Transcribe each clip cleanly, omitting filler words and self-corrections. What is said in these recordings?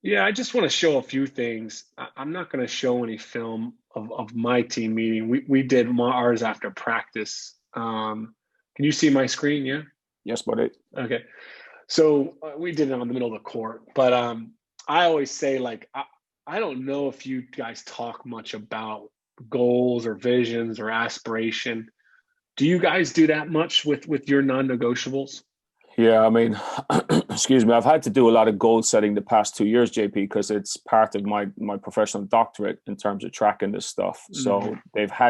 Yeah, I just want to show a few things. I'm not going to show any film of my team meeting. We did ours after practice. Can you see my screen? Yeah. Yes, buddy. Okay. So we did it on the middle of the court, but I always say like I don't know if you guys talk much about goals or visions or aspiration. Do you guys do that much with your non-negotiables? Yeah, I mean, excuse me. I've had to do a lot of goal setting the past 2 years, JP, because it's part of my professional doctorate in terms of tracking this stuff. So Hmm.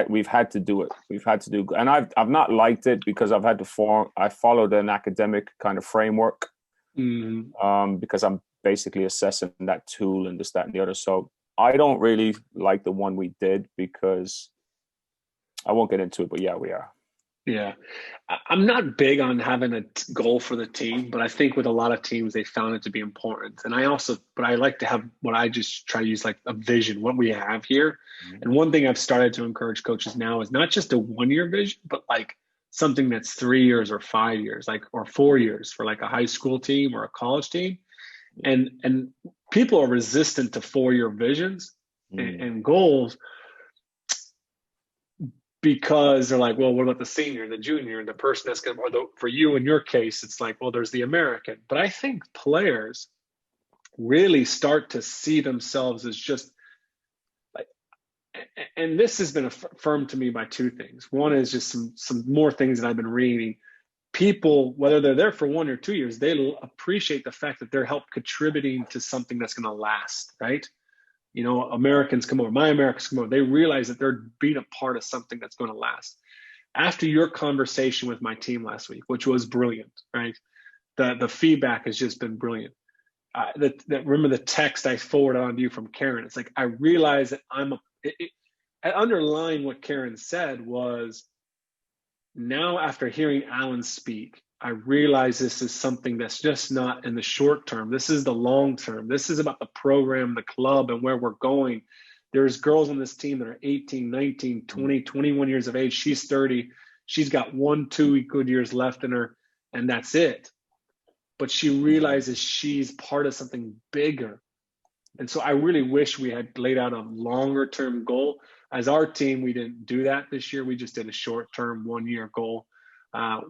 we've had to do it. We've had to do, and I've not liked it because I've had to form. I followed an academic kind of framework, Hmm. because I'm basically assessing that tool and this, that, and the other. So I don't really like the one we did because I won't get into it. But yeah, we are. Yeah. I'm not big on having a goal for the team, but I think with a lot of teams, they found it to be important. And but I like to have what I just try to use like a vision, what we have here. And one thing I've started to encourage coaches now is not just a 1 year vision, but like something that's 3 years or 5 years, like, or 4 years for like a high school team or a college team. And people are resistant to 4 year visions Mm. and goals because they're like, well, what about the senior, the junior, and the person that's going to, for you in your case, it's like, well, there's the American. But I think players really start to see themselves as just like, and this has been affirmed to me by two things. One is just some more things that I've been reading. People, whether they're there for 1 or 2 years, they'll appreciate the fact that they're help contributing to something that's going to last, right? Americans come over, my Americans come over, they realize that they're being a part of something that's going to last. After your conversation with my team last week, which was brilliant, right? The feedback has just been brilliant. Remember the text I forwarded on to you from Karen. It's like I realize that underlying what Karen said was, now after hearing Alan speak, I realize this is something that's just not in the short term. This is the long term. This is about the program, the club, and where we're going. There's girls on this team that are 18, 19, 20, 21 years of age. She's 30. She's got 1, 2 good years left in her, and that's it. But she realizes she's part of something bigger. And so I really wish we had laid out a longer term goal. As our team, we didn't do that this year. We just did a short term 1 year goal.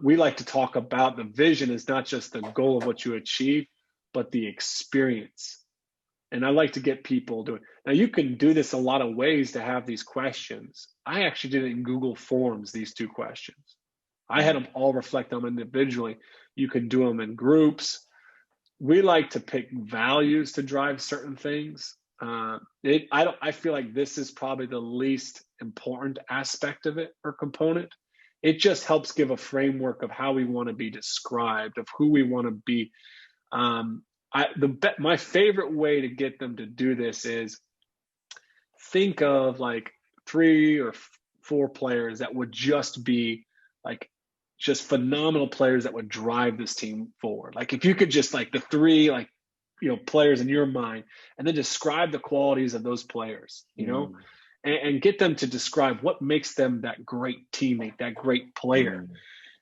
We like to talk about the vision is not just the goal of what you achieve, but the experience. And I like to get people doing. Now you can do this a lot of ways to have these questions. I actually did it in Google Forms, these two questions. I had them all reflect them individually. You can do them in groups. We like to pick values to drive certain things. I feel like this is probably the least important aspect of it or component. It just helps give a framework of how we want to be described, of who we want to be. My favorite way to get them to do this is think of like 3 or 4 players that would just be like just phenomenal players that would drive this team forward. Like if you could just like the three like players in your mind and then describe the qualities of those players, Mm. and get them to describe what makes them that great teammate, that great player. Mm.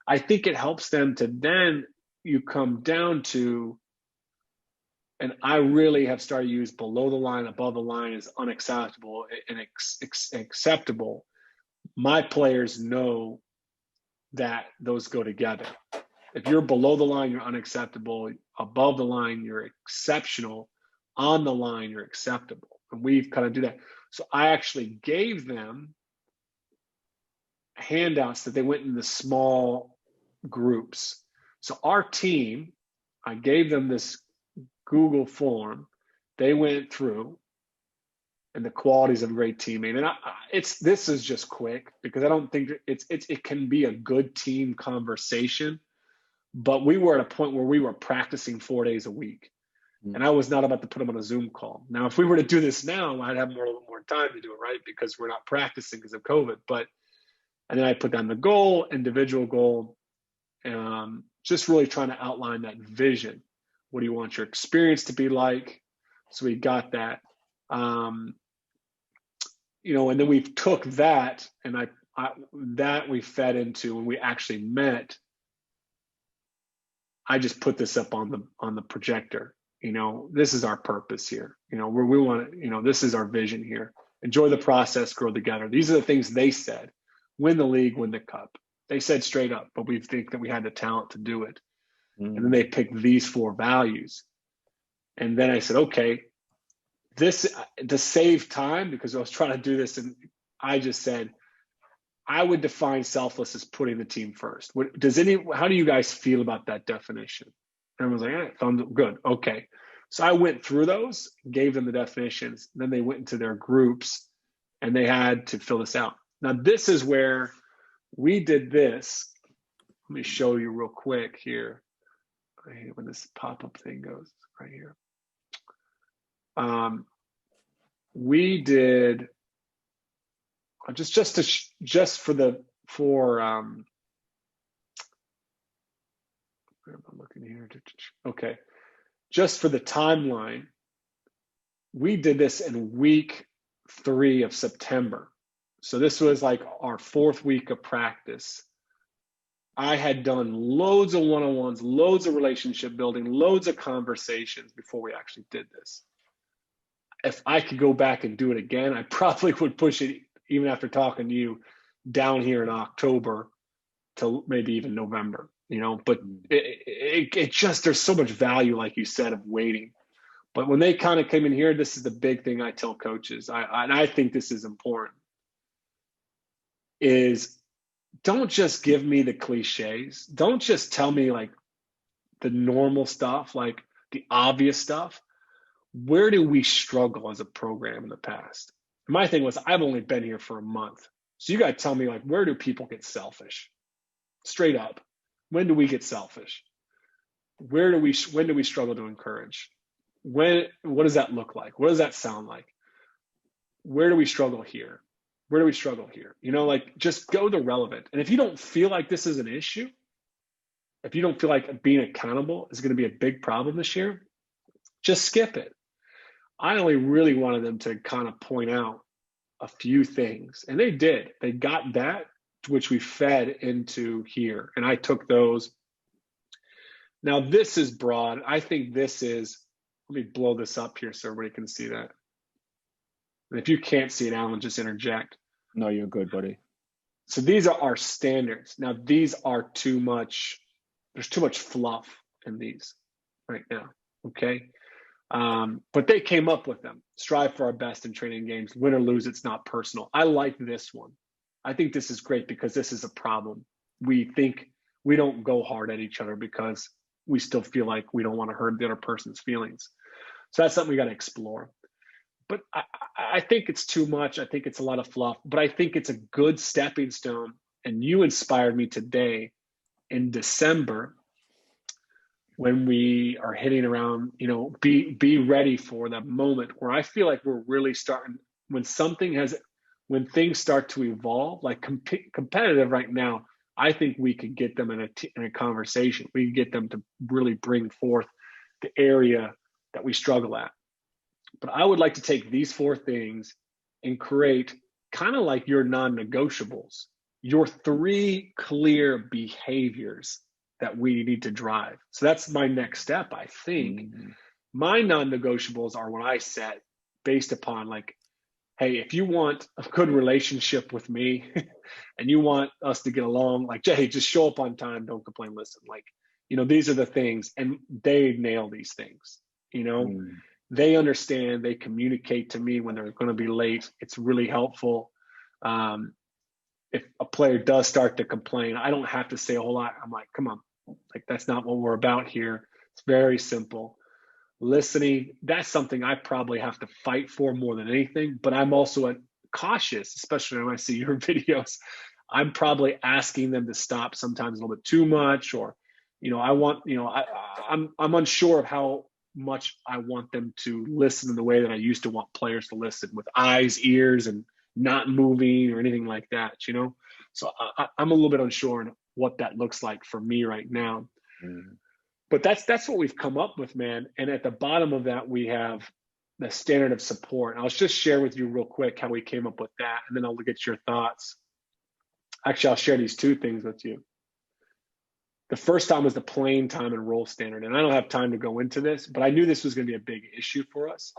I think it helps them to then you come down to, and I really have started to use below the line, above the line is unacceptable and acceptable. My players know that those go together. If you're below the line, you're unacceptable. Above the line, you're exceptional. On the line, you're acceptable. And we've kind of do that. So I actually gave them handouts that they went in the small groups. So our team, I gave them this Google form. They went through and the qualities of a great teammate. And this is just quick because I don't think it can be a good team conversation. But we were at a point where we were practicing 4 days a week, and Mm. I was not about to put them on a Zoom call. Now, if we were to do this now, I'd have a little more time to do it, right? Because we're not practicing because of COVID. But and then I put down the goal, individual goal, just really trying to outline that vision. What do you want your experience to be like? So we got that. Um, and then we took that and that we fed into when we actually met. I just put this up on the projector. this is our purpose here. Where we want to, this is our vision here. Enjoy the process, grow together. These are the things they said. Win the league, win the cup. They said straight up, but we think that we had the talent to do it. And then they picked these 4 values. And then I said, okay, this to save time, because I was trying to do this, and I just said, I would define selfless as putting the team first. How do you guys feel about that definition? Everyone's like, thumbs up, good, okay. So I went through those, gave them the definitions, then they went into their groups and they had to fill this out. Now, this is where we did this. Let me show you real quick here. I hate when this pop-up thing goes right here. We did I'm looking here. Okay. Just for the timeline, we did this in week 3 of September. So this was like our 4th week of practice. I had done loads of one-on-ones, loads of relationship building, loads of conversations before we actually did this. If I could go back and do it again, I probably would push it, even after talking to you, down here in October to maybe even November, but it just, there's so much value, like you said, of waiting. But when they kind of came in here, this is the big thing I tell coaches, and I think this is important, is don't just give me the cliches. Don't just tell me like the normal stuff, like the obvious stuff. Where do we struggle as a program in the past? My thing was, I've only been here for a month. So you got to tell me, like, where do people get selfish? Straight up. When do we get selfish? When do we struggle to encourage? What does that look like? What does that sound like? Where do we struggle here? Where do we struggle here? Like, just go to relevant. And if you don't feel like this is an issue, if you don't feel like being accountable is going to be a big problem this year, just skip it. I only really wanted them to kind of point out a few things, and they did. They got that, which we fed into here, and I took those. Now, this is broad. I think this is, let me blow this up here so everybody can see that. And if you can't see it, Alan, just interject. No, you're good, buddy. So these are our standards. Now, these are too much. There's too much fluff in these right now, okay? But they came up with them. Strive for our best in training games. Win or lose, it's not personal. I like this one. I think this is great because this is a problem. We think we don't go hard at each other because we still feel like we don't want to hurt the other person's feelings. So that's something we got to explore. But I think it's too much. I think it's a lot of fluff, but I think it's a good stepping stone. And you inspired me today in December, when we are hitting around, be ready for that moment where I feel like we're really starting, when things start to evolve, like competitive right now, I think we could get them in a conversation. We could get them to really bring forth the area that we struggle at. But I would like to take these 4 things and create kind of like your non-negotiables, your 3 clear behaviors that we need to drive. So that's my next step, I think. Mm-hmm. My non-negotiables are what I set based upon, like, hey, if you want a good relationship with me and you want us to get along, like, hey, just show up on time, don't complain, listen. Like, these are the things, and they nail these things, They understand, they communicate to me when they're going to be late. It's really helpful. If a player does start to complain, I don't have to say a whole lot. I'm like, come on, like, that's not what we're about here. It's very simple. Listening, that's something I probably have to fight for more than anything, but I'm also cautious, especially when I see your videos. I'm probably asking them to stop sometimes a little bit too much, or, I'm unsure of how much I want them to listen in the way that I used to want players to listen, with eyes, ears, and not moving or anything like that, So I'm a little bit unsure on what that looks like for me right now. Mm. But that's what we've come up with, man. And at the bottom of that, we have the standard of support. And I'll just share with you real quick how we came up with that, and then I'll get your thoughts. Actually, I'll share these 2 things with you. The first time was the plain time and role standard. And I don't have time to go into this, but I knew this was going to be a big issue for us.